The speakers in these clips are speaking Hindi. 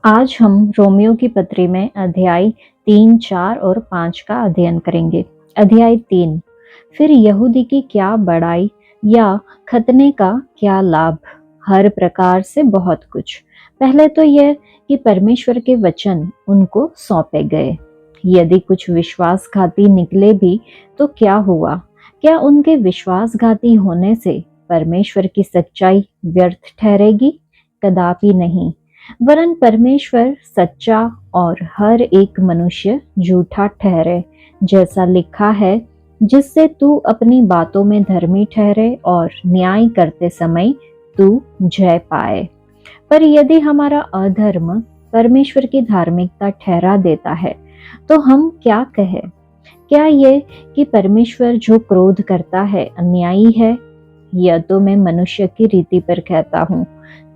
आज हम रोमियो की पत्री में अध्याय 3, 4 और 5 का अध्ययन करेंगे। अध्याय 3। फिर यहूदी की क्या बड़ाई या खतने का क्या लाभ। हर प्रकार से बहुत कुछ। पहले तो यह कि परमेश्वर के वचन उनको सौंपे गए। यदि कुछ विश्वासघाती निकले भी तो क्या हुआ? क्या उनके विश्वासघाती होने से परमेश्वर की सच्चाई व्यर्थ ठहरेगी? कदापि नहीं। वरन परमेश्वर सच्चा और हर एक मनुष्य झूठा ठहरे, जैसा लिखा है, जिससे तू अपनी बातों में धर्मी ठहरे और न्याय करते समय तू जय पाए। पर यदि हमारा अधर्म परमेश्वर की धार्मिकता ठहरा देता है तो हम क्या कहें? क्या ये कि परमेश्वर जो क्रोध करता है अन्यायी है? यह तो मैं मनुष्य की रीति पर कहता हूँ।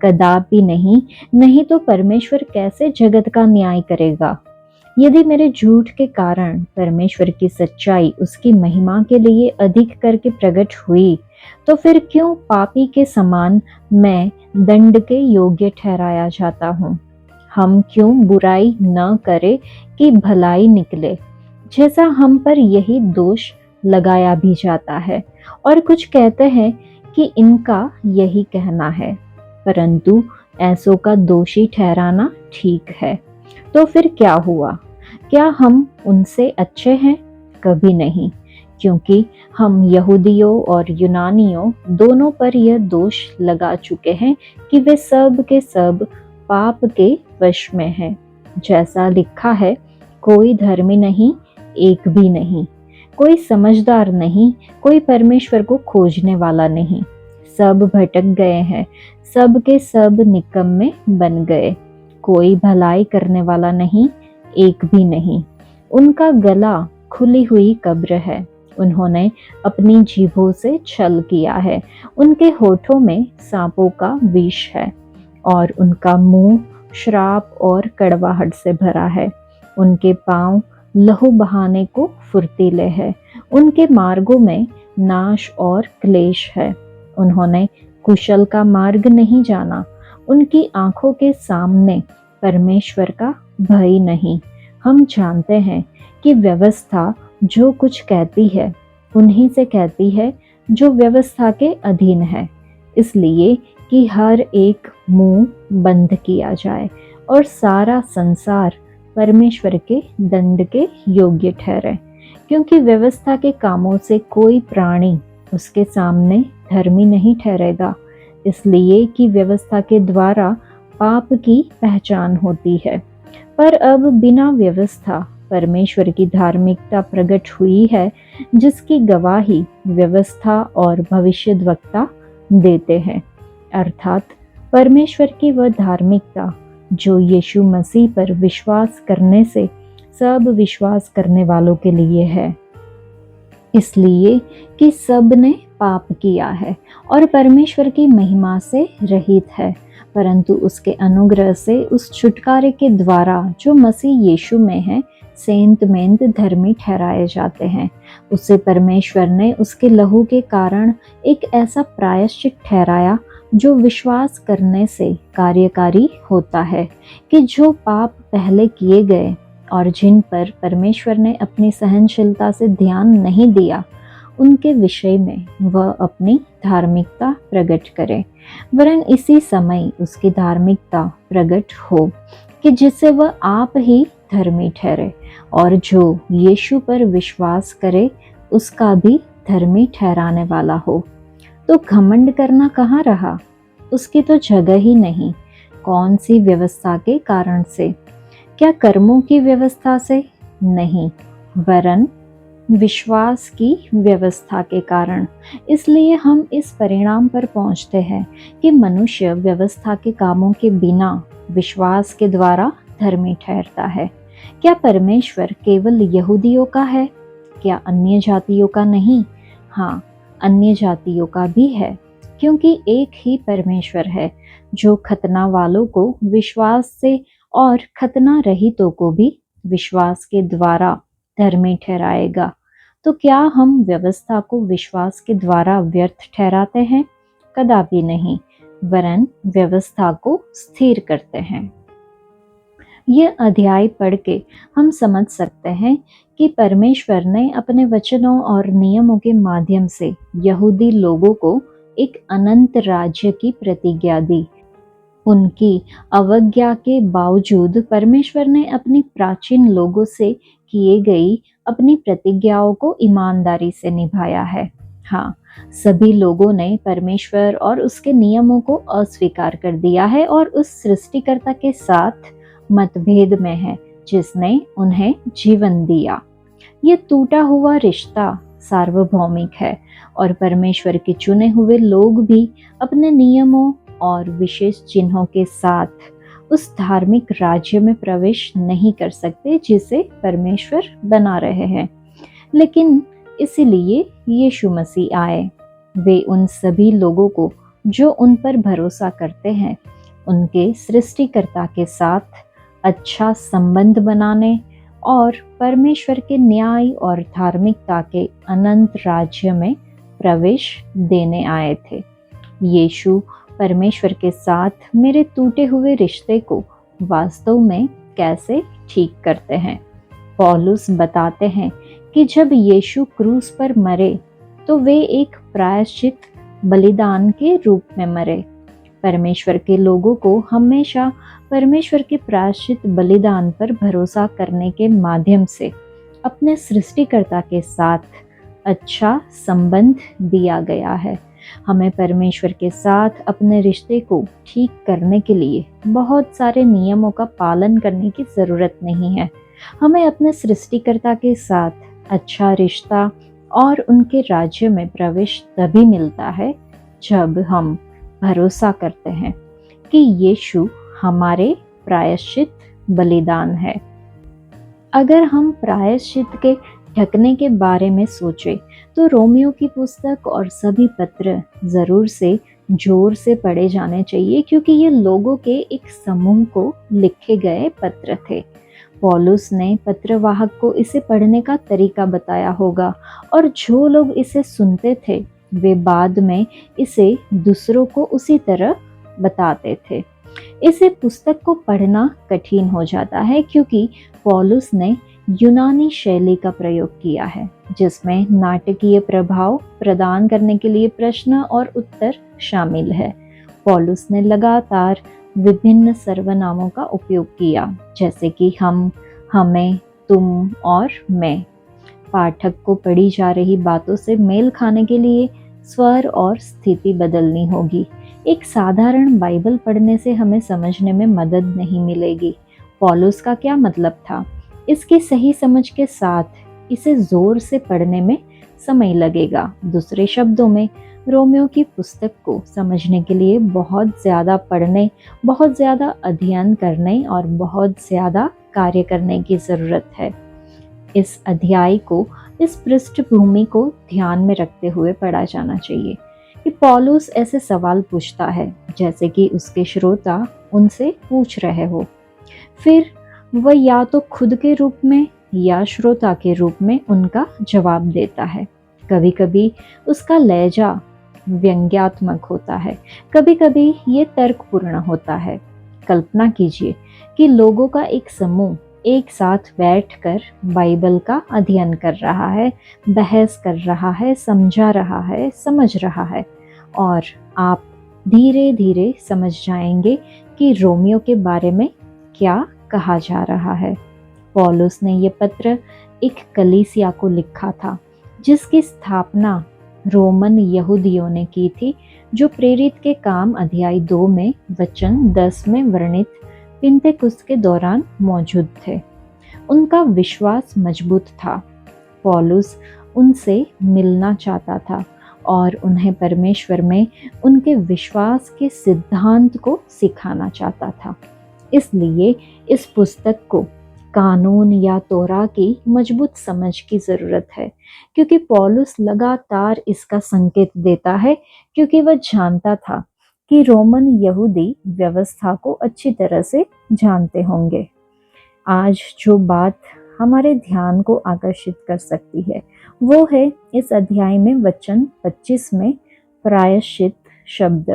कदापि नहीं। नहीं तो परमेश्वर कैसे जगत का न्याय करेगा? यदि मेरे झूठ के कारण परमेश्वर की सच्चाई उसकी महिमा के लिए अधिक करके प्रकट हुई, तो फिर क्यों पापी के समान मैं दंड के योग्य ठहराया जाता हूँ? हम क्यों बुराई न करें कि भलाई निकले, जैसा हम पर यही दोष लगाया भी जाता है। और कुछ कहते हैं कि इनका यही कहना है, परंतु ऐसों का दोषी ठहराना ठीक है। तो फिर क्या हुआ? क्या हम उनसे अच्छे हैं? कभी नहीं, क्योंकि हम यहूदियों और यूनानियों दोनों पर यह दोष लगा चुके हैं कि वे सब के सब पाप के वश में हैं। जैसा लिखा है, कोई धर्मी नहीं, एक भी नहीं। कोई समझदार नहीं, कोई परमेश्वर को खोजने वाला नहीं। सब भटक गए हैं, सब के सब निकम्मे बन गए। कोई भलाई करने वाला नहीं, एक भी नहीं। उनका गला खुली हुई कब्र है। उन्होंने अपनी जीभों से छल किया है। उनके होठों में सांपों का विष है और उनका मुंह श्राप और कड़वाहट से भरा है। उनके पांव लहू बहाने को फुर्तीले है। उनके मार्गों में नाश और क्लेश है। उन्होंने कुशल का मार्ग नहीं जाना। उनकी आंखों के सामने परमेश्वर का भय नहीं। हम जानते हैं कि व्यवस्था जो कुछ कहती है उन्हीं से कहती है जो व्यवस्था के अधीन है, इसलिए कि हर एक मुंह बंद किया जाए और सारा संसार परमेश्वर के दंड के योग्य ठहरे। क्योंकि व्यवस्था के कामों से कोई प्राणी उसके सामने धर्मी नहीं ठहरेगा, इसलिए कि व्यवस्था के द्वारा पाप की पहचान होती है। पर अब बिना व्यवस्था परमेश्वर की धार्मिकता प्रकट हुई है, जिसकी गवाही व्यवस्था और भविष्यद्वक्ता देते हैं, अर्थात परमेश्वर की वह धार्मिकता जो यीशु मसीह पर विश्वास करने से सब विश्वास करने वालों के लिए है। इसलिए कि सब ने पाप किया है और परमेश्वर की महिमा से रहित है, परंतु उसके अनुग्रह से उस छुटकारे के द्वारा जो मसीह यीशु में है सेंतमेंत धर्मी ठहराए जाते हैं। उसे परमेश्वर ने उसके लहू के कारण एक ऐसा प्रायश्चित ठहराया जो विश्वास करने से कार्यकारी होता है, कि जो पाप पहले किए गए और जिन पर परमेश्वर ने अपनी सहनशीलता से ध्यान नहीं दिया, उनके विषय में वह अपनी धार्मिकता प्रकट करे। वरन इसी समय उसकी धार्मिकता प्रकट हो, कि जिससे वह आप ही धर्मी ठहरे और जो यीशु पर विश्वास करे उसका भी धर्मी ठहराने वाला हो। तो घमंड करना कहाँ रहा? उसकी तो जगह ही नहीं। कौन सी व्यवस्था के कारण से? क्या कर्मों की व्यवस्था से? नहीं, वरन विश्वास की व्यवस्था के कारण। इसलिए हम इस परिणाम पर पहुंचते हैं कि मनुष्य व्यवस्था के कामों के बिना विश्वास के द्वारा धर्मी ठहरता है। क्या परमेश्वर केवल यहूदियों का है? क्या अन्य जातियों का नहीं? हाँ, अन्य जातियों का भी है, क्योंकि एक ही परमेश्वर है जो खतना वालों को विश्वास से और खतना रहितों को भी विश्वास के द्वारा धर्मी ठहराएगा। तो क्या हम व्यवस्था को विश्वास के द्वारा व्यर्थ ठहराते हैं? कदापि नहीं, वरन व्यवस्था को स्थिर करते हैं। यह अध्याय पढ़ के हम समझ सकते हैं कि परमेश्वर ने अपने वचनों और नियमों के माध्यम से यहूदी लोगों को एक अनंत राज्य की प्रतिज्ञा दी। उनकी अवज्ञा के बावजूद परमेश्वर ने अपनी प्राचीन लोगों से किए गई अपनी प्रतिज्ञाओं को ईमानदारी से निभाया है। हाँ, सभी लोगों ने परमेश्वर और उसके नियमों को अस्वीकार कर दिया है और उस सृष्टिकर्ता के साथ मतभेद में है जिसने उन्हें जीवन दिया। ये टूटा हुआ रिश्ता सार्वभौमिक है और परमेश्वर के चुने हुए लोग भी अपने नियमों और विशेष चिन्हों के साथ उस धार्मिक राज्य में प्रवेश नहीं कर सकते जिसे परमेश्वर बना रहे हैं। लेकिन इसीलिए यीशु मसीह आए। वे उन सभी लोगों को जो उन पर भरोसा करते हैं उनके सृष्टिकर्ता के साथ अच्छा संबंध बनाने और परमेश्वर के न्याय और धार्मिकता के अनंत राज्य में प्रवेश देने आए थे। यीशु परमेश्वर के साथ मेरे टूटे हुए रिश्ते को वास्तव में कैसे ठीक करते हैं। पौलुस बताते हैं कि जब यीशु क्रूस पर मरे तो वे एक प्रायश्चित बलिदान के रूप में मरे। परमेश्वर के लोगों को हमेशा परमेश्वर के प्रायश्चित बलिदान पर भरोसा करने के माध्यम से अपने सृष्टिकर्ता के साथ अच्छा संबंध दिया गया है। हमें परमेश्वर के साथ अपने रिश्ते को ठीक करने के लिए बहुत सारे नियमों का पालन करने की ज़रूरत नहीं है। हमें अपने सृष्टिकर्ता के साथ अच्छा रिश्ता और उनके राज्य में प्रवेश तभी मिलता है जब हम भरोसा करते हैं कि यीशु हमारे प्रायश्चित बलिदान है। अगर हम प्रायश्चित के ढकने के बारे में सोचें तो रोमियो की पुस्तक और सभी पत्र जरूर से जोर से पढ़े जाने चाहिए, क्योंकि ये लोगों के एक समूह को लिखे गए पत्र थे। पौलुस ने पत्रवाहक को इसे पढ़ने का तरीका बताया होगा और जो लोग इसे सुनते थे वे बाद में इसे दूसरों को उसी तरह बताते थे। इसे पुस्तक को पढ़ना कठिन हो जाता है क्योंकि पौलुस ने यूनानी शैली का प्रयोग किया है जिसमें नाटकीय प्रभाव प्रदान करने के लिए प्रश्न और उत्तर शामिल है। पौलुस ने लगातार विभिन्न सर्वनामों का उपयोग किया, जैसे कि हम, हमें, तुम और मैं। पाठक को पढ़ी जा रही बातों से मेल खाने के लिए स्वर और स्थिति बदलनी होगी। एक साधारण बाइबल पढ़ने से हमें समझने में मदद नहीं मिलेगी। पौलुस का क्या मतलब था, इसकी सही समझ के साथ इसे जोर से पढ़ने में समय लगेगा। दूसरे शब्दों में, रोमियो की पुस्तक को समझने के लिए बहुत ज़्यादा पढ़ने, बहुत ज़्यादा अध्ययन करने और बहुत ज़्यादा कार्य करने की ज़रूरत है। इस अध्याय को, इस पृष्ठभूमि को ध्यान में रखते हुए पढ़ा जाना चाहिए कि पौलुस ऐसे सवाल पूछता है जैसे कि उसके श्रोता उनसे पूछ रहे हो। फिर वह या तो खुद के रूप में या श्रोता के रूप में उनका जवाब देता है। कभी कभी उसका लहजा व्यंग्यात्मक होता है, कभी कभी ये तर्कपूर्ण होता है। कल्पना कीजिए कि लोगों का एक समूह एक साथ बैठकर बाइबल का अध्ययन कर रहा है, बहस कर रहा है, समझा रहा है, समझ रहा है, और आप धीरे धीरे समझ जाएंगे कि रोमियो के बारे में क्या कहा जा रहा है। पौलुस ने ये पत्र एक कलीसिया को लिखा था जिसकी स्थापना रोमन यहूदियों ने की थी, जो प्रेरित के काम अध्याय 2 में वचन 10 में वर्णित पिंतेकुस्त के दौरान मौजूद थे। उनका विश्वास मजबूत था। पौलुस उनसे मिलना चाहता था और उन्हें परमेश्वर में उनके विश्वास के सिद्धांत को सिखाना चाहता था। इसलिए इस पुस्तक को कानून या तोरा की मजबूत समझ की ज़रूरत है, क्योंकि पौलुस लगातार इसका संकेत देता है, क्योंकि वह जानता था कि रोमन यहूदी व्यवस्था को अच्छी तरह से जानते होंगे। आज जो बात हमारे ध्यान को आकर्षित कर सकती है वो है इस अध्याय में वचन 25 में प्रायश्चित शब्द।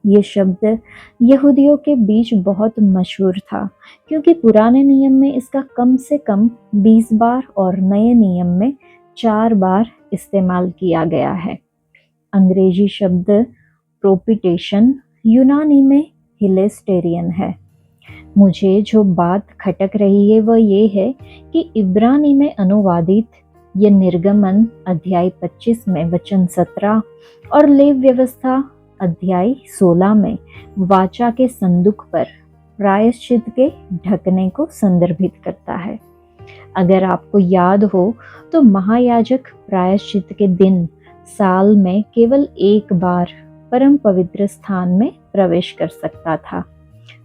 ये शब्द यहूदियों के बीच बहुत मशहूर था, क्योंकि पुराने नियम में इसका कम से कम 20 बार और नए नियम में 4 बार इस्तेमाल किया गया है। अंग्रेजी शब्द प्रोपिटेशन यूनानी में हिलेस्टेरियन है। मुझे जो बात खटक रही है वह ये है कि इब्रानी में अनुवादित ये निर्गमन अध्याय 25 में वचन 17 और लेव व्यवस्था अध्याय 16 में वाचा के संदूक पर प्रायश्चित के ढकने को संदर्भित करता है। अगर आपको याद हो तो महायाजक प्रायश्चित के दिन साल में केवल एक बार परम पवित्र स्थान में प्रवेश कर सकता था।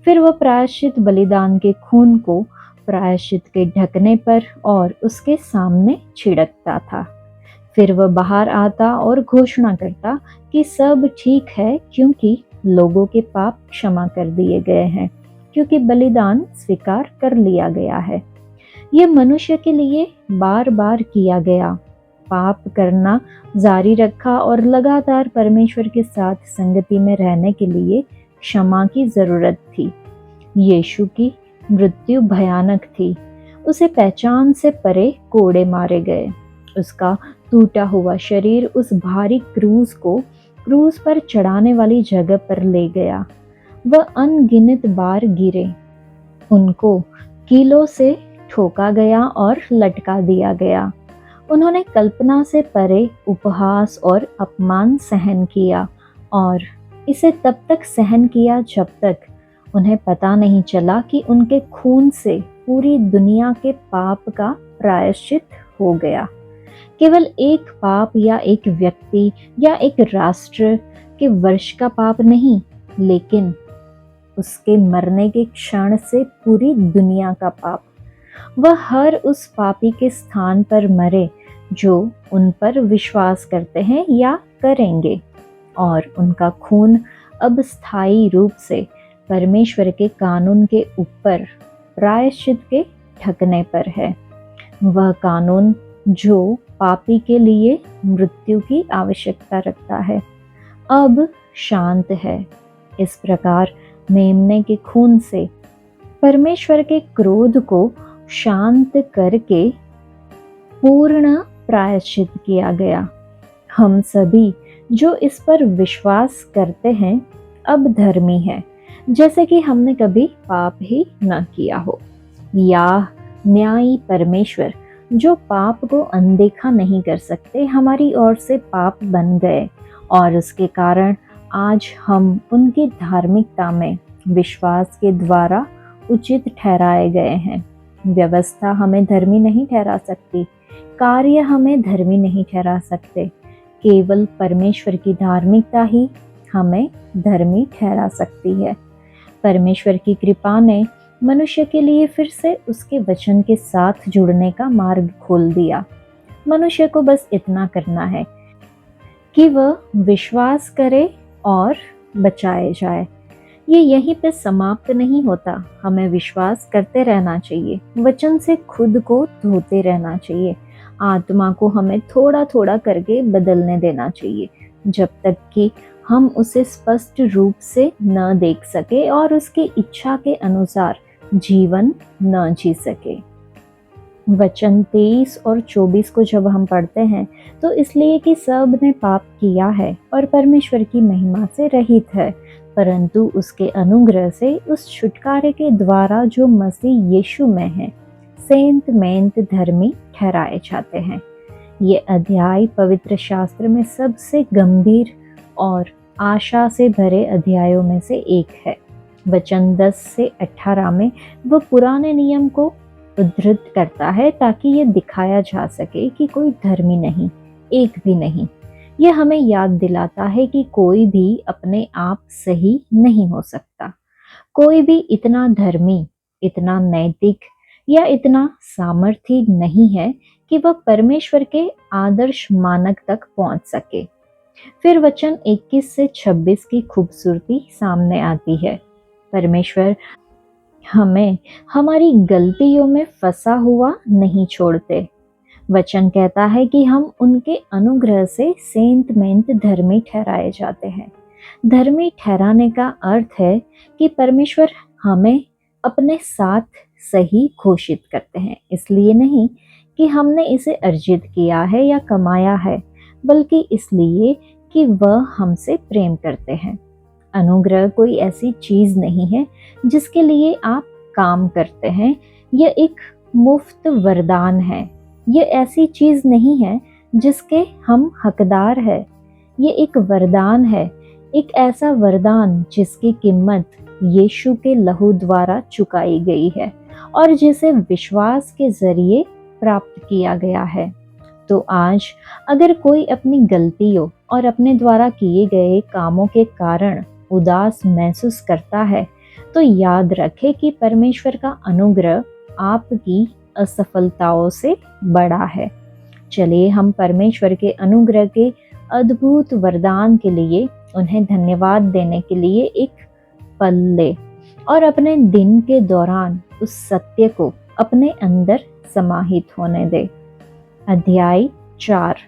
फिर वह प्रायश्चित बलिदान के खून को प्रायश्चित के ढकने पर और उसके सामने छिड़कता था। फिर वह बाहर आता और घोषणा करता कि सब ठीक है, क्योंकि लोगों के पाप क्षमा कर दिए गए हैं, क्योंकि बलिदान स्वीकार कर लिया गया है। यह मनुष्य के लिए बार बार किया गया पाप करना जारी रखा और लगातार परमेश्वर के साथ संगति में रहने के लिए क्षमा की जरूरत थी। यीशु की मृत्यु भयानक थी। उसे पहचान से परे कोड़े मारे गए। उसका टूटा हुआ शरीर उस भारी क्रूस पर चढ़ाने वाली जगह पर ले गया। वह अनगिनत बार गिरे। उनको कीलों से ठोका गया और लटका दिया गया। उन्होंने कल्पना से परे उपहास और अपमान सहन किया और इसे तब तक सहन किया जब तक उन्हें पता नहीं चला कि उनके खून से पूरी दुनिया के पाप का प्रायश्चित हो गया। केवल एक पाप या एक व्यक्ति या एक राष्ट्र के वर्ष का पाप नहीं, लेकिन उसके मरने के क्षण से पूरी दुनिया का पाप। वह हर उस पापी के स्थान पर मरे जो उन पर विश्वास करते हैं या करेंगे, और उनका खून अब स्थायी रूप से परमेश्वर के कानून के ऊपर प्रायश्चित के ढकने पर है। वह कानून जो पापी के लिए मृत्यु की आवश्यकता रखता है, अब शांत है। इस प्रकार मेमने के खून से परमेश्वर के क्रोध को शांत करके पूर्ण प्रायश्चित किया गया। हम सभी जो इस पर विश्वास करते हैं अब धर्मी है, जैसे कि हमने कभी पाप ही न किया हो। या न्यायी परमेश्वर जो पाप को अनदेखा नहीं कर सकते, हमारी ओर से पाप बन गए और उसके कारण आज हम उनकी धार्मिकता में विश्वास के द्वारा उचित ठहराए गए हैं। व्यवस्था हमें धर्मी नहीं ठहरा सकती, कार्य हमें धर्मी नहीं ठहरा सकते। केवल परमेश्वर की धार्मिकता ही हमें धर्मी ठहरा सकती है। परमेश्वर की कृपा ने मनुष्य के लिए फिर से उसके वचन के साथ जुड़ने का मार्ग खोल दिया। मनुष्य को बस इतना करना है कि वह विश्वास करे और बचाए जाए। ये यहीं पे समाप्त नहीं होता। हमें विश्वास करते रहना चाहिए, वचन से खुद को धोते रहना चाहिए, आत्मा को हमें थोड़ा थोड़ा करके बदलने देना चाहिए, जब तक कि हम उसे स्पष्ट रूप से न देख सके और उसकी इच्छा के अनुसार जीवन न जी सके। वचन 23 और 24 को जब हम पढ़ते हैं तो इसलिए कि सब ने पाप किया है और परमेश्वर की महिमा से रहित है, परंतु उसके अनुग्रह से उस छुटकारे के द्वारा जो मसीह यीशु में है सेंत मेंत धर्मी ठहराए जाते हैं। ये अध्याय पवित्र शास्त्र में सबसे गंभीर और आशा से भरे अध्यायों में से एक है। वचन 10 से 18 में वह पुराने नियम को उद्धृत करता है ताकि ये दिखाया जा सके कि कोई धर्मी नहीं, एक भी नहीं। यह हमें याद दिलाता है कि कोई भी अपने आप सही नहीं हो सकता। कोई भी इतना धर्मी, इतना नैतिक या इतना सामर्थी नहीं है कि वह परमेश्वर के आदर्श मानक तक पहुंच सके। फिर वचन 21 से 26 की खूबसूरती सामने आती है। परमेश्वर हमें हमारी गलतियों में फंसा हुआ नहीं छोड़ते। वचन कहता है कि हम उनके अनुग्रह से सेंत मेंत धर्मी ठहराए जाते हैं। धर्मी ठहराने का अर्थ है कि परमेश्वर हमें अपने साथ सही घोषित करते हैं, इसलिए नहीं कि हमने इसे अर्जित किया है या कमाया है, बल्कि इसलिए कि वह हमसे प्रेम करते हैं। अनुग्रह कोई ऐसी चीज नहीं है जिसके लिए आप काम करते हैं। यह एक मुफ्त वरदान है। यह ऐसी चीज नहीं है जिसके हम हकदार है। ये एक वरदान है, एक ऐसा वरदान जिसकी कीमत यीशु के लहू द्वारा चुकाई गई है और जिसे विश्वास के जरिए प्राप्त किया गया है। तो आज अगर कोई अपनी गलतियों और अपने द्वारा किए गए कामों के कारण उदास महसूस करता है, तो याद रखे कि परमेश्वर का अनुग्रह आपकी असफलताओं से बड़ा है। चलिए हम परमेश्वर के अनुग्रह के अद्भुत वरदान के लिए उन्हें धन्यवाद देने के लिए एक पल ले और अपने दिन के दौरान उस सत्य को अपने अंदर समाहित होने दे। अध्याय 4।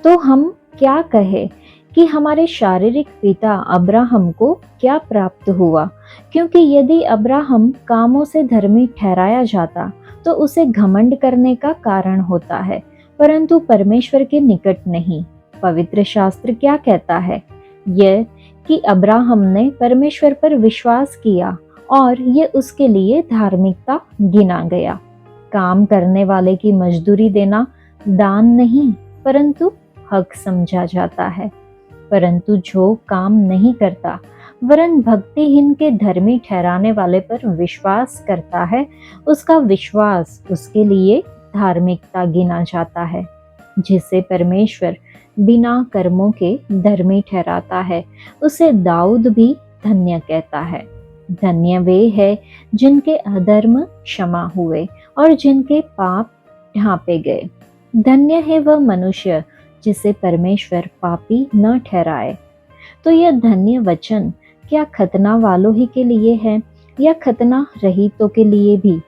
तो हम क्या कहें कि हमारे शारीरिक पिता अब्राहम को क्या प्राप्त हुआ, क्योंकि यदि अब्राहम कामों से धर्मी ठहराया जाता तो उसे घमंड करने का कारण होता है, परंतु परमेश्वर के निकट नहीं। पवित्र शास्त्र क्या कहता है? यह कि अब्राहम ने परमेश्वर पर विश्वास किया और यह उसके लिए धार्मिकता गिना गया। काम करने वाले की मजदूरी देना दान नहीं परंतु हक समझा जाता है, परंतु जो काम नहीं करता वरन भक्तिहीन के धर्मी ठहराने वाले पर विश्वास करता है, उसका विश्वास उसके लिए धार्मिकता गिना जाता है। जिसे परमेश्वर बिना कर्मों के धर्मी ठहराता है, उसे दाऊद भी धन्य कहता है। धन्य वे है जिनके अधर्म क्षमा हुए और जिनके पाप ढांपे गए। धन्य है वह मनुष्य जिसे परमेश्वर पापी न ठहराए। तो यह धन्य वचन क्या खतना वालों ही के लिए है या खतना रहितों के लिए भी?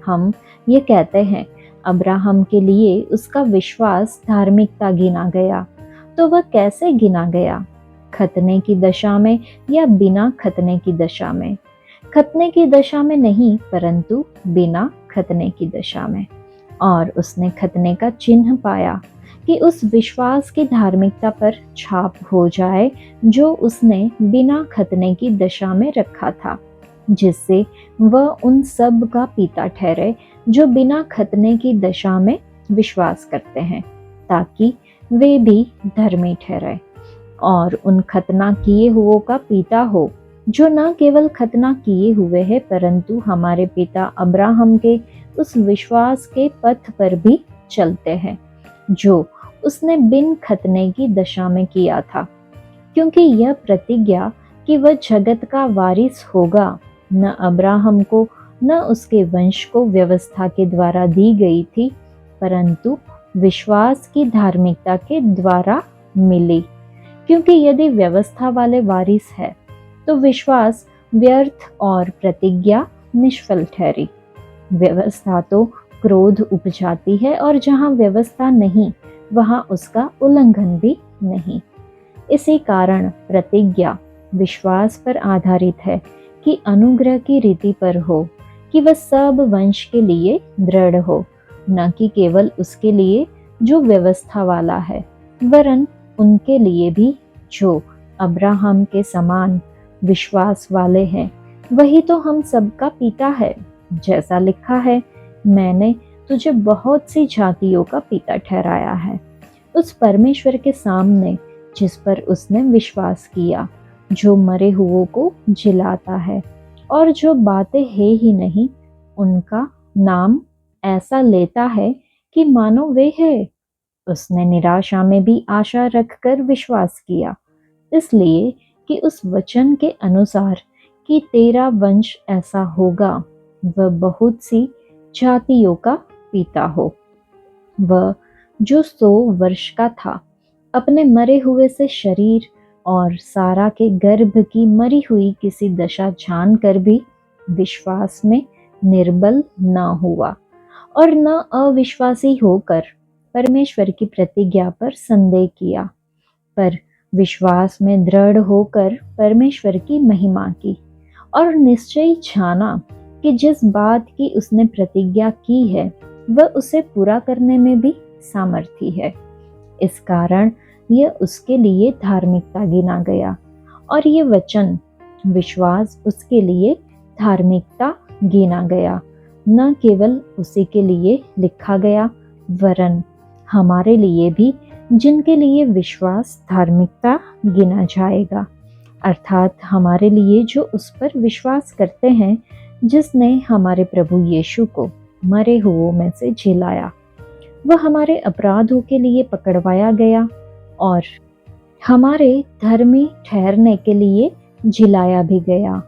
हम ये कहते हैं अब्राहम के लिए उसका विश्वास धार्मिकता गिना गया, तो वह कैसे गिना गया? खतने की दशा में या बिना खतने की दशा में? खतने की दशा में नहीं, परंतु बिना खतने की दशा में। और उसने खतने का चिन्ह पाया कि उस विश्वास की धार्मिकता पर छाप हो जाए जो उसने बिना खतने की दशा में रखा था, जिससे वह उन सब का पिता ठहरे जो बिना खतने की दशा में विश्वास करते हैं, ताकि वे भी धर्मी ठहरे। और उन खतना किए हुओं का पिता हो जो न केवल खतना किए हुए हैं परंतु हमारे पिता अब्राहम के उस विश्वास के पथ पर भी चलते हैं जो उसने बिन खतने की दशा में किया था, क्योंकि यह प्रतिज्ञा कि वह जगत का वारिस होगा न अब्राहम को न उसके वंश को व्यवस्था के द्वारा दी गई थी, परंतु विश्वास की धार्मिकता के द्वारा मिली। क्योंकि यदि व्यवस्था वाले वारिस है तो विश्वास व्यर्थ और प्रतिज्ञा निष्फल ठहरी। व्यवस्था तो क्रोध उपजाती है और जहाँ व्यवस्था नहीं वहाँ उसका उल्लंघन भी नहीं। इसी कारण प्रतिज्ञा विश्वास पर आधारित है कि अनुग्रह की रीति पर हो, कि वह सब वंश के लिए दृढ़ हो, न कि केवल उसके लिए जो व्यवस्था वाला है, वरन उनके लिए भी जो अब्राहम के समान विश्वास वाले हैं। वही तो हम सबका पिता है। जैसा लिखा है, मैंने तुझे बहुत सी जातियों का पिता ठहराया है। उस परमेश्वर के सामने जिस पर उसने विश्वास किया, जो मरे हुओं को जिलाता है और जो बातें है ही नहीं उनका नाम ऐसा लेता है कि मानो वे है। उसने निराशा में भी आशा रखकर विश्वास किया, इसलिए कि उस वचन के अनुसार कि तेरा वंश ऐसा होगा, वह बहुत सी जातियों का पिता हो। वह जो 100 वर्ष का था, अपने मरे हुए से शरीर और सारा के गर्भ की मरी हुई किसी दशा जानकर भी विश्वास में निर्बल न हुआ और न अविश्वासी होकर परमेश्वर की प्रतिज्ञा पर संदेह किया, पर विश्वास में दृढ़ होकर परमेश्वर की महिमा की और निश्चय जाना कि जिस बात की उसने प्रतिज्ञा की है वह उसे पूरा करने में भी सामर्थी है। इस कारण यह उसके लिए धार्मिकता गिना गया और ये वचन विश्वास उसके लिए धार्मिकता गिना गया। न केवल उसी के लिए लिखा गया वरन हमारे लिए भी, जिनके लिए विश्वास धार्मिकता गिना जाएगा, अर्थात हमारे लिए जो उस पर विश्वास करते हैं जिसने हमारे प्रभु यीशु को मरे हुओं में से जिलाया। वह हमारे अपराधों के लिए पकड़वाया गया और हमारे धर्मी ठहरने के लिए जिलाया भी गया।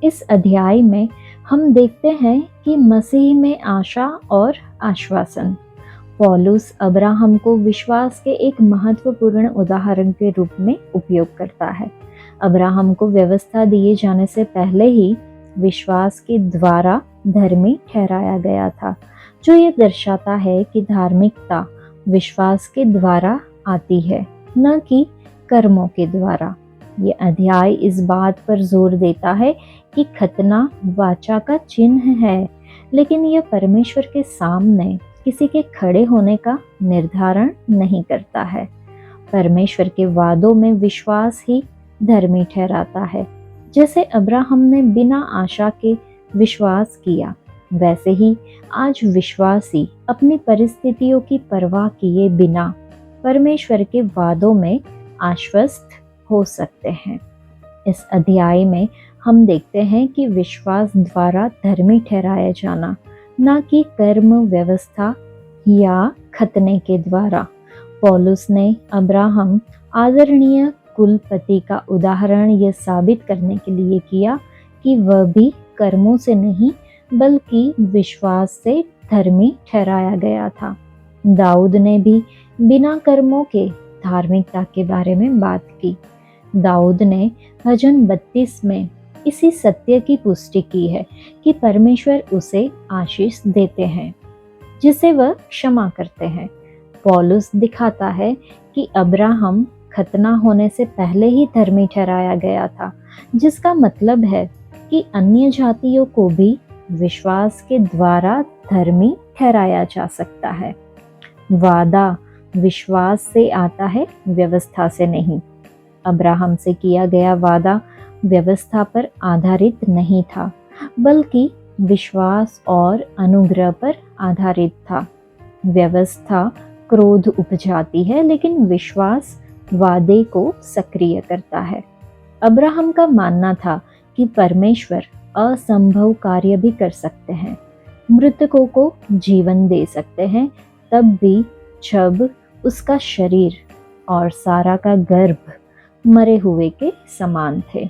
इस अध्याय में हम देखते हैं कि मसीह में आशा और आश्वासन। पौलुस अब्राहम को विश्वास के एक महत्वपूर्ण उदाहरण के रूप में उपयोग करता है। अब्राहम को व्यवस्था दिए जाने से पहले ही विश्वास के द्वारा धर्मी ठहराया गया था, जो ये दर्शाता है कि धार्मिकता विश्वास के द्वारा आती है, न कि कर्मों के द्वारा। ये अध्याय इस बात पर जोर देता है कि खतना वाचा का चिन्ह है, लेकिन यह परमेश्वर के सामने किसी के खड़े होने का निर्धारण नहीं करता है। परमेश्वर के वादों में विश्वास ही धर्मी ठहराता है। जैसे अब्राहम ने बिना आशा के विश्वास किया, वैसे ही आज विश्वासी अपनी परिस्थितियों की परवाह किए बिना परमेश्वर के वादों में आश्वस्त हो सकते हैं। इस अध्याय में हम देखते हैं कि विश्वास द्वारा धर्मी ठहराया जाना, न कि कर्म व्यवस्था या खतने के द्वारा। पौलुस ने अब्राहम आदरणीय कुलपति का उदाहरण यह साबित करने के लिए किया कि वह भी कर्मों से नहीं बल्कि विश्वास से धर्मी ठहराया गया था। दाऊद ने भी बिना कर्मों के धार्मिकता के बारे में बात की। दाऊद ने भजन 32 में इसी सत्य की पुष्टि की है कि परमेश्वर उसे आशीष देते हैं जिसे वह क्षमा करते हैं। पौलुस दिखाता है कि अब्राहम खतना होने से पहले ही धर्मी ठहराया गया था, जिसका मतलब है कि अन्य जातियों को भी विश्वास के द्वारा धर्मी ठहराया जा सकता है। वादा विश्वास से आता है, व्यवस्था से नहीं। अब्राहम से किया गया वादा व्यवस्था पर आधारित नहीं था, बल्कि विश्वास और अनुग्रह पर आधारित था। व्यवस्था क्रोध उपजाती है, लेकिन विश्वास वादे को सक्रिय करता है। अब्राहम का मानना था कि परमेश्वर असंभव कार्य भी कर सकते हैं, मृतकों को जीवन दे सकते हैं, तब भी जब उसका शरीर और सारा का गर्भ मरे हुए के समान थे।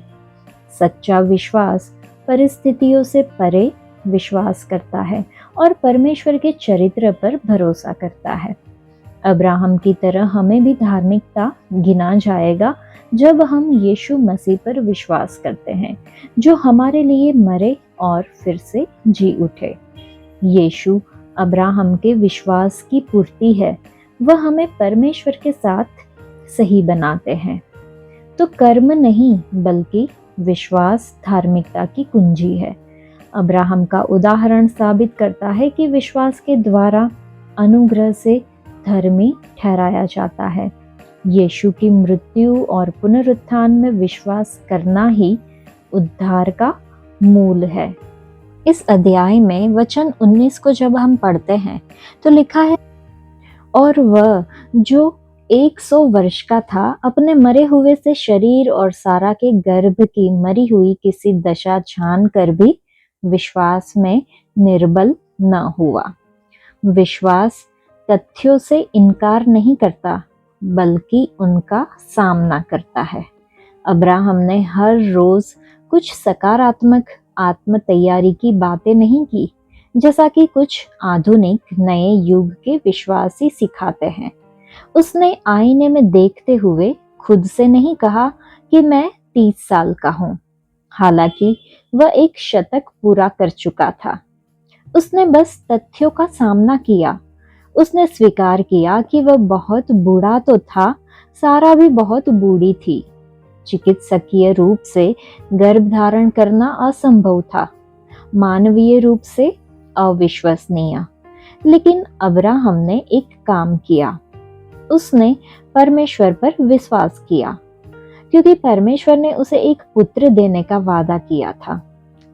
सच्चा विश्वास परिस्थितियों से परे विश्वास करता है और परमेश्वर के चरित्र पर भरोसा करता है। अब्राहम की तरह हमें भी धार्मिकता गिना जाएगा जब हम यीशु मसीह पर विश्वास करते हैं, जो हमारे लिए मरे और फिर से जी उठे। यीशु अब्राहम के विश्वास की पूर्ति है, वह हमें परमेश्वर के साथ सही बनाते हैं। तो कर्म नहीं बल्कि विश्वास धार्मिकता की कुंजी है। अब्राहम का उदाहरण साबित करता है कि विश्वास के द्वारा अनुग्रह से धर्मी ठहराया जाता है। यीशु की मृत्यु और पुनरुत्थान में विश्वास करना ही उद्धार का मूल है। इस अध्याय में वचन 19 को जब हम पढ़ते हैं तो लिखा है, और वह जो 100 वर्ष का था अपने मरे हुए से शरीर और सारा के गर्भ की मरी हुई किसी दशा जानकर भी विश्वास में निर्बल न हुआ। विश्वास तथ्यों से इनकार नहीं करता बल्कि उनका सामना करता है। अब्राहम ने हर रोज कुछ सकारात्मक आत्म तैयारी की बातें नहीं की, जैसा कि कुछ आधुनिक नए युग के विश्वासी सिखाते हैं। उसने आईने में देखते हुए खुद से नहीं कहा कि मैं 30 साल का हूं, हालांकि वह एक शतक पूरा कर चुका था। उसने बस तथ्यों का सामना किया। उसने स्वीकार किया कि वह बहुत बूढ़ा तो था, सारा भी बहुत बूढ़ी थी। चिकित्सकीय रूप से गर्भ धारण करना असंभव था, मानवीय रूप से अविश्वसनीय। लेकिन अब्राहम ने एक काम किया। उसने परमेश्वर पर विश्वास किया, क्योंकि परमेश्वर ने उसे एक पुत्र देने का वादा किया था।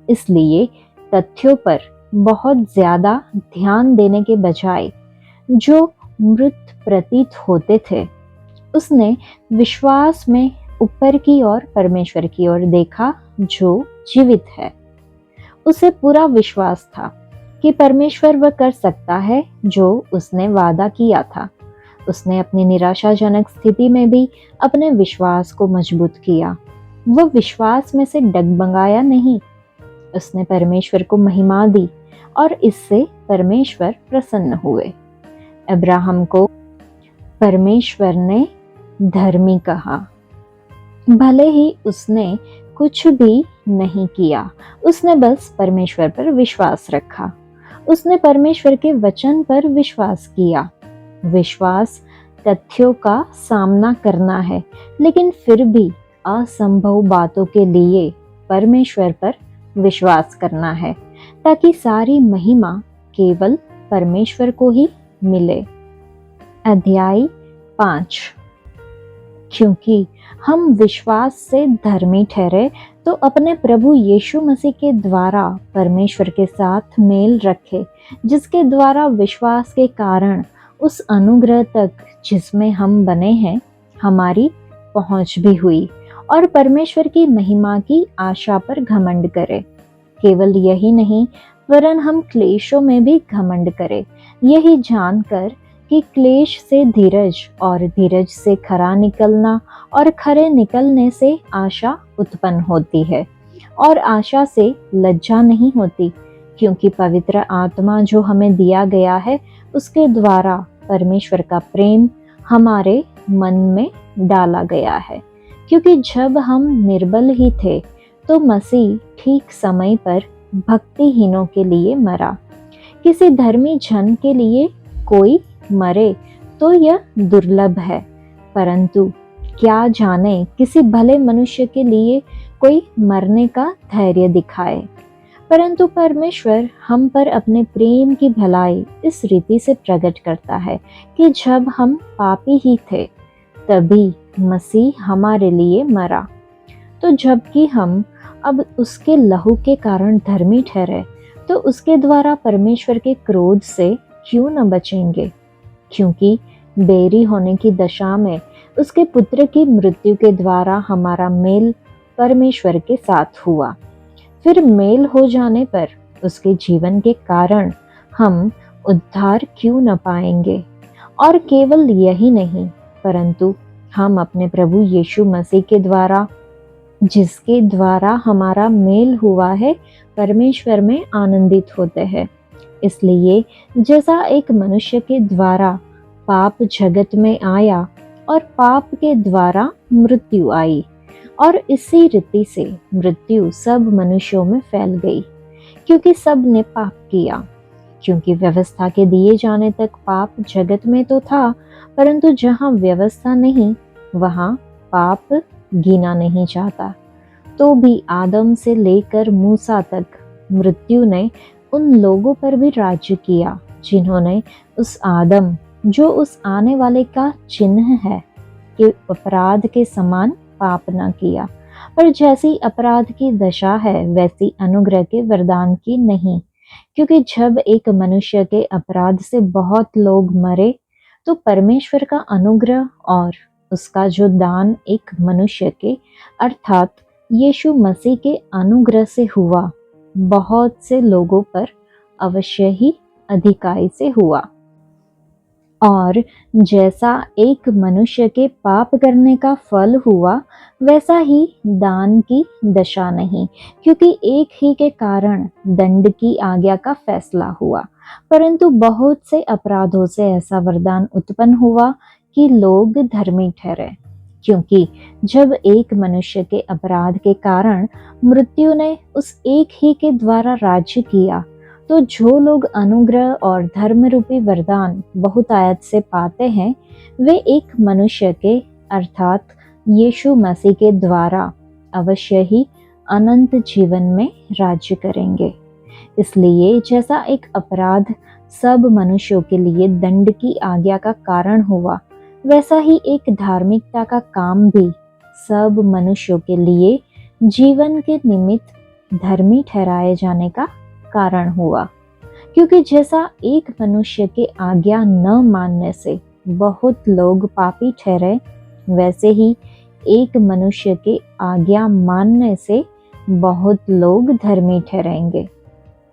इसलिए तथ्यों पर बहुत ज्यादा ध्यान देने के बजाय जो मृत प्रतीत होते थे, उसने विश्वास में ऊपर की ओर परमेश्वर की ओर देखा जो जीवित है। उसे पूरा विश्वास था कि परमेश्वर वह कर सकता है जो उसने वादा किया था। उसने अपनी निराशाजनक स्थिति में भी अपने विश्वास को मजबूत किया। वह विश्वास में से डगमगाया नहीं। उसने परमेश्वर को महिमा दी और इससे परमेश्वर प्रसन्न हुए। अब्राहम को परमेश्वर ने धर्मी कहा, भले ही उसने कुछ भी नहीं किया। उसने बस परमेश्वर पर विश्वास रखा। उसने परमेश्वर के वचन पर विश्वास किया। विश्वास तथ्यों का सामना करना है, लेकिन फिर भी असंभव बातों के लिए परमेश्वर पर विश्वास करना है, ताकि सारी महिमा केवल परमेश्वर को ही मिले। अध्याय 5। क्योंकि हम विश्वास से धर्मी ठहरे तो अपने प्रभु यीशु मसीह के द्वारा परमेश्वर के साथ मेल रखे, जिसके द्वारा विश्वास के कारण उस अनुग्रह तक जिसमें हम बने हैं हमारी पहुंच भी हुई, और परमेश्वर की महिमा की आशा पर घमंड करें। केवल यही नहीं, वरन हम क्लेशों में भी घमंड करें, यही जानकर कि क्लेश से धीरज और धीरज से खरा निकलना और खरे निकलने से आशा उत्पन्न होती है, और आशा से लज्जा नहीं होती, क्योंकि पवित्र आत्मा जो हमें दिया गया है उसके द्वारा परमेश्वर का प्रेम हमारे मन में डाला गया है। क्योंकि जब हम निर्बल ही थे तो मसीह ठीक समय पर भक्तिहीनों के लिए मरा। किसी धर्मी जन के लिए कोई मरे तो यह दुर्लभ है, परंतु क्या जाने किसी भले मनुष्य के लिए कोई मरने का धैर्य दिखाए। परंतु परमेश्वर हम पर अपने प्रेम की भलाई इस रीति से प्रकट करता है कि जब हम पापी ही थे तभी मसीह हमारे लिए मरा। तो जबकि हम अब उसके लहू के कारण धर्मी ठहरे, तो उसके द्वारा परमेश्वर के क्रोध से क्यों न बचेंगे। क्योंकि बेरी होने की दशा में उसके पुत्र की मृत्यु के द्वारा हमारा मेल परमेश्वर के साथ हुआ, फिर मेल हो जाने पर उसके जीवन के कारण हम उद्धार क्यों न पाएंगे। और केवल यही नहीं, परंतु हम अपने प्रभु यीशु मसीह के द्वारा, जिसके द्वारा हमारा मेल हुआ है, परमेश्वर में आनंदित होते हैं। इसलिए जैसा एक मनुष्य के द्वारा पाप जगत में आया और पाप के द्वारा मृत्यु आई, और इसी रीति से मृत्यु सब मनुष्यों में फैल गई, क्योंकि सब ने पाप किया। क्योंकि व्यवस्था के दिए जाने तक पाप जगत में तो था, परंतु जहाँ व्यवस्था नहीं वहाँ पाप गिना नहीं जाता। तो भी आदम से लेकर मूसा तक मृत्यु ने उन लोगों पर भी राज्य किया जिन्होंने उस आदम, जो उस आने वाले का चिन्ह है, कि अपराध के समान पाप न किया। पर जैसी अपराध की दशा है वैसी अनुग्रह के वरदान की नहीं। क्योंकि जब एक मनुष्य के अपराध से बहुत लोग मरे, तो परमेश्वर का अनुग्रह और उसका जो दान एक मनुष्य के अर्थात यीशु मसीह के अनुग्रह से हुआ, बहुत से लोगों पर अवश्य ही अधिकाई से हुआ। और जैसा एक मनुष्य के पाप करने का फल हुआ, वैसा ही दान की दशा नहीं, क्योंकि एक ही के कारण दंड की आज्ञा का फैसला हुआ, परंतु बहुत से अपराधों से ऐसा वरदान उत्पन्न हुआ कि लोग धर्मी ठहरे। क्योंकि जब एक मनुष्य के अपराध के कारण मृत्यु ने उस एक ही के द्वारा राज्य किया, तो जो लोग अनुग्रह और धर्म रूपी वरदान बहुतायत से पाते हैं, वे एक मनुष्य के अर्थात यीशु मसीह के द्वारा अवश्य ही अनंत जीवन में राज्य करेंगे। इसलिए जैसा एक अपराध सब मनुष्यों के लिए दंड की आज्ञा का कारण हुआ, वैसा ही एक धार्मिकता का काम भी सब मनुष्यों के लिए जीवन के निमित्त धर्मी ठहराए जाने का कारण हुआ। क्योंकि जैसा एक मनुष्य के आज्ञा न मानने से बहुत लोग पापी ठहरे, वैसे ही एक मनुष्य के आज्ञा मानने से बहुत लोग धर्मी ठहरेंगे।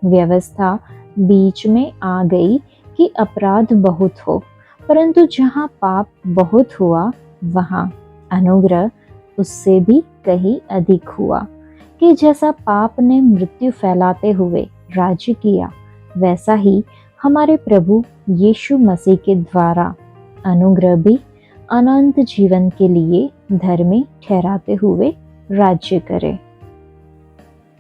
व्यवस्था बीच में आ गई कि अपराध बहुत हो, परंतु जहाँ पाप बहुत हुआ वहाँ अनुग्रह उससे भी कहीं अधिक हुआ। कि जैसा पाप ने मृत्यु फैलाते हुए राज्य किया, वैसा ही हमारे प्रभु यीशु मसीह के द्वारा अनुग्रह भी अनंत जीवन के लिए धर्मी ठहराते हुए राज्य करे।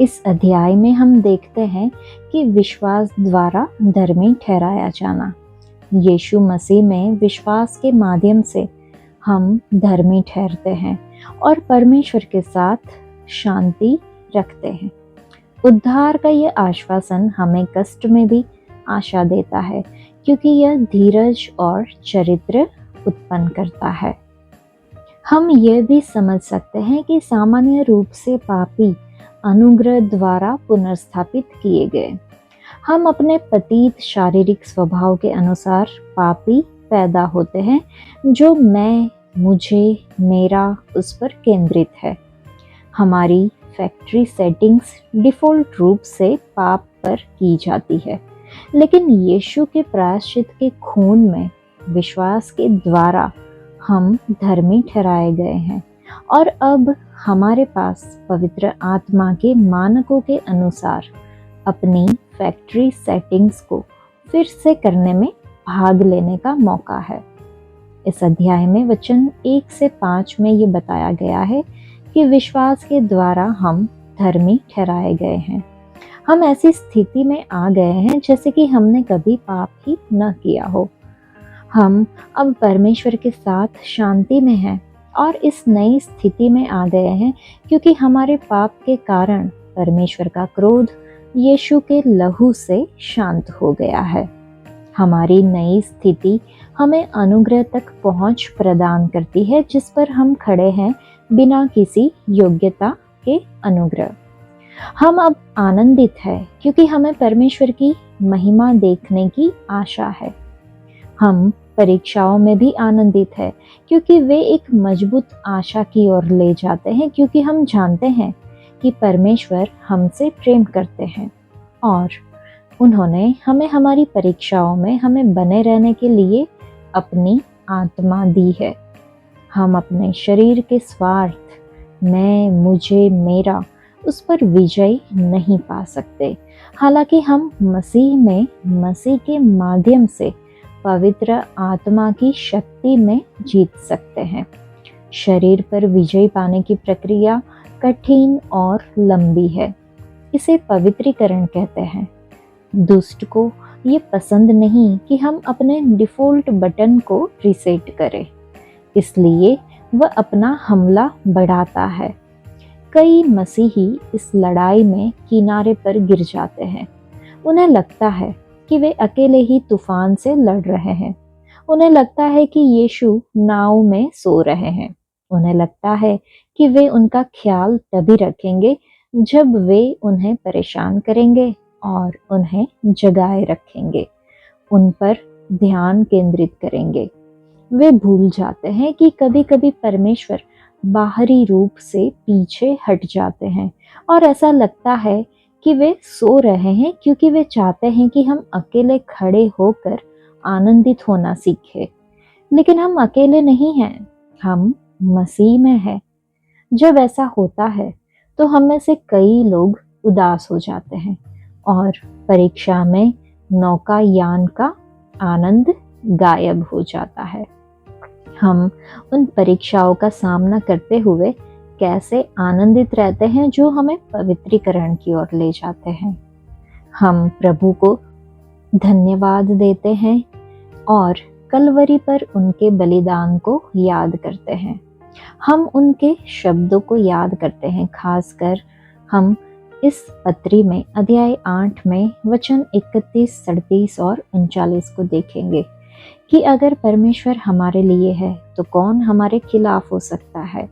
इस अध्याय में हम देखते हैं कि विश्वास द्वारा धर्मी ठहराया जाना। यीशु मसीह में विश्वास के माध्यम से हम धर्मी ठहरते हैं और परमेश्वर के साथ शांति रखते हैं। उद्धार का यह आश्वासन हमें कष्ट में भी आशा देता है, क्योंकि यह धीरज और चरित्र उत्पन्न करता है। हम यह भी समझ सकते हैं कि सामान्य रूप से पापी अनुग्रह द्वारा पुनर्स्थापित किए गए। हम अपने पतित शारीरिक स्वभाव के अनुसार पापी पैदा होते हैं, जो मैं, मुझे, मेरा उस पर केंद्रित है। हमारी फैक्ट्री सेटिंग्स डिफ़ॉल्ट रूप से पाप पर की जाती है, लेकिन यीशु के प्रायश्चित के खून में विश्वास के द्वारा हम धर्मी ठहराए गए हैं और अब हमारे पास पवित्र आत्मा के मानकों के अनुसार अपनी फैक्ट्री सेटिंग्स को फिर से करने में भाग लेने का मौका है। इस अध्याय में वचन 1 से 5 में ये बताया गया है कि विश्वास के द्वारा हम धर्मी ठहराए गए हैं। हम ऐसी स्थिति में आ गए हैं जैसे कि हमने कभी पाप ही न किया हो। हम अब परमेश्वर के साथ शांति में हैं और इस नई स्थिति में आ गए हैं क्योंकि हमारे पाप के कारण परमेश्वर का क्रोध यीशु के लहू से शांत हो गया है। हमारी नई स्थिति हमें अनुग्रह तक पहुंच प्रदान करती है, जिस पर हम खड़े हैं बिना किसी योग्यता के अनुग्रह। हम अब आनंदित हैं क्योंकि हमें परमेश्वर की महिमा देखने की आशा है। हम परीक्षाओं में भी आनंदित हैं क्योंकि वे एक मजबूत आशा की ओर ले जाते हैं, क्योंकि हम जानते हैं कि परमेश्वर हमसे प्रेम करते हैं और उन्होंने हमें हमारी परीक्षाओं में हमें बने रहने के लिए अपनी आत्मा दी है। हम अपने शरीर के स्वार्थ, मैं, मुझे, मेरा, उस पर विजय नहीं पा सकते। हालांकि हम मसीह में, मसीह के माध्यम से पवित्र आत्मा की शक्ति में जीत सकते हैं। शरीर पर विजय पाने की प्रक्रिया कठिन और लंबी है। इसे पवित्रीकरण कहते हैं। दुष्ट को ये पसंद नहीं कि हम अपने डिफ़ॉल्ट बटन को रीसेट करें, इसलिए वह अपना हमला बढ़ाता है। कई मसीही इस लड़ाई में किनारे पर गिर जाते हैं। उन्हें लगता है कि वे अकेले ही तूफान से लड़ रहे हैं। उन्हें लगता है कि यीशु नाव में सो रहे हैं। उन्हें लगता है कि वे उनका ख्याल तभी रखेंगे जब वे उन्हें परेशान करेंगे और उन्हें जगाए रखेंगे, उन पर ध्यान केंद्रित करेंगे। वे भूल जाते हैं कि कभी कभी परमेश्वर बाहरी रूप से पीछे हट जाते हैं और ऐसा लगता है कि वे सो रहे हैं क्योंकि वे चाहते हैं कि हम अकेले खड़े होकर आनंदित होना सीखें। लेकिन हम अकेले नहीं हैं, हम मसीह में हैं। जब ऐसा होता है तो हम में से कई लोग उदास हो जाते हैं और परीक्षा में नौकायान का आनंद गायब हो जाता है। हम उन परीक्षाओं का सामना करते हुए कैसे आनंदित रहते हैं जो हमें पवित्रीकरण की ओर ले जाते हैं। हम प्रभु को धन्यवाद देते हैं और कलवरी पर उनके बलिदान को याद करते हैं। हम उनके शब्दों को याद करते हैं। खासकर हम इस पत्री में अध्याय 8 में वचन 31, 37 और 39 को देखेंगे कि अगर परमेश्वर हमारे लिए है तो कौन हमारे खिलाफ हो सकता है?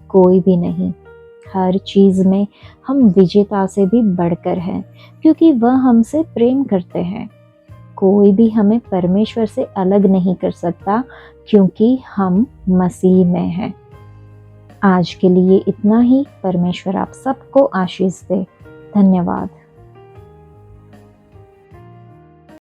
कोई भी नहीं। हर चीज में हम विजेता से भी बढ़कर हैं, क्योंकि वह हमसे प्रेम करते हैं। कोई भी हमें परमेश्वर से अलग नहीं कर सकता, क्योंकि हम मसीह में हैं। आज के लिए इतना ही। परमेश्वर आप सबको आशीष दे। धन्यवाद।